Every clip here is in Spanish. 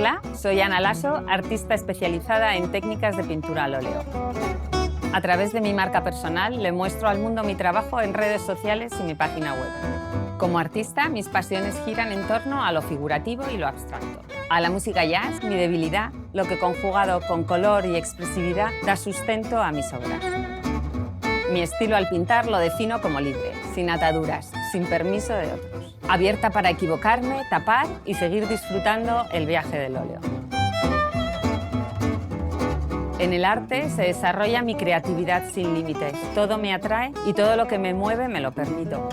Hola, soy Ana Lasso, artista especializada en técnicas de pintura al óleo. A través de mi marca personal le muestro al mundo mi trabajo en redes sociales y mi página web. Como artista, mis pasiones giran en torno a lo figurativo y lo abstracto. A la música jazz, mi debilidad, lo que conjugado con color y expresividad da sustento a mis obras. Mi estilo al pintar lo defino como libre, sin ataduras, sin permiso de otros. Abierta para equivocarme, tapar y seguir disfrutando el viaje del óleo. En el arte se desarrolla mi creatividad sin límites. Todo me atrae y todo lo que me mueve me lo permito.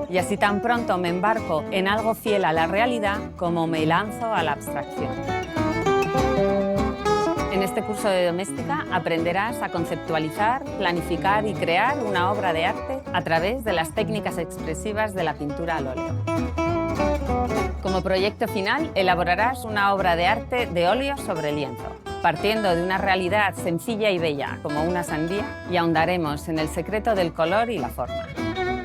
Y así tan pronto me embarco en algo fiel a la realidad como me lanzo a la abstracción. En este curso de doméstica aprenderás a conceptualizar, planificar y crear una obra de arte a través de las técnicas expresivas de la pintura al óleo. Como proyecto final, elaborarás una obra de arte de óleo sobre lienzo, partiendo de una realidad sencilla y bella como una sandía, y ahondaremos en el secreto del color y la forma.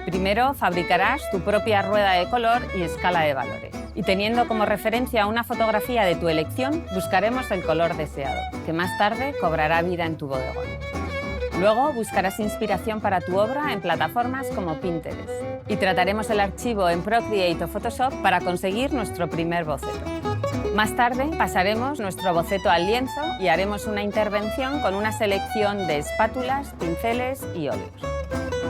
Primero fabricarás tu propia rueda de color y escala de valores. Y teniendo como referencia una fotografía de tu elección, buscaremos el color deseado, que más tarde cobrará vida en tu bodegón. Luego buscarás inspiración para tu obra en plataformas como Pinterest. Y trataremos el archivo en Procreate o Photoshop para conseguir nuestro primer boceto. Más tarde pasaremos nuestro boceto al lienzo y haremos una intervención con una selección de espátulas, pinceles y óleos.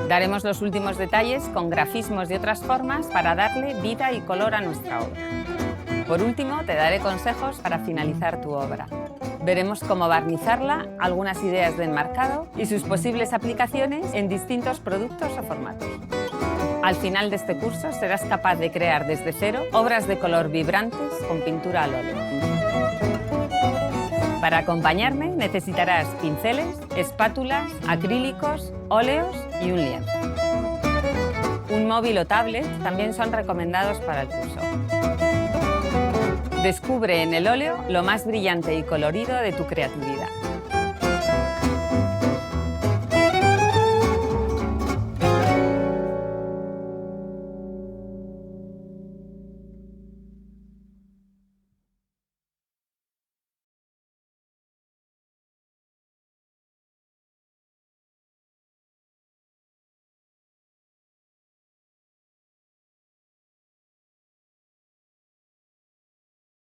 Daremos los últimos detalles con grafismos y otras formas para darle vida y color a nuestra obra. Por último, te daré consejos para finalizar tu obra. Veremos cómo barnizarla, algunas ideas de enmarcado y sus posibles aplicaciones en distintos productos o formatos. Al final de este curso serás capaz de crear desde cero obras de color vibrantes con pintura al óleo. Para acompañarme necesitarás pinceles, espátulas, acrílicos, óleos y un lienzo. Un móvil o tablet también son recomendados para el curso. Descubre en el óleo lo más brillante y colorido de tu creatividad.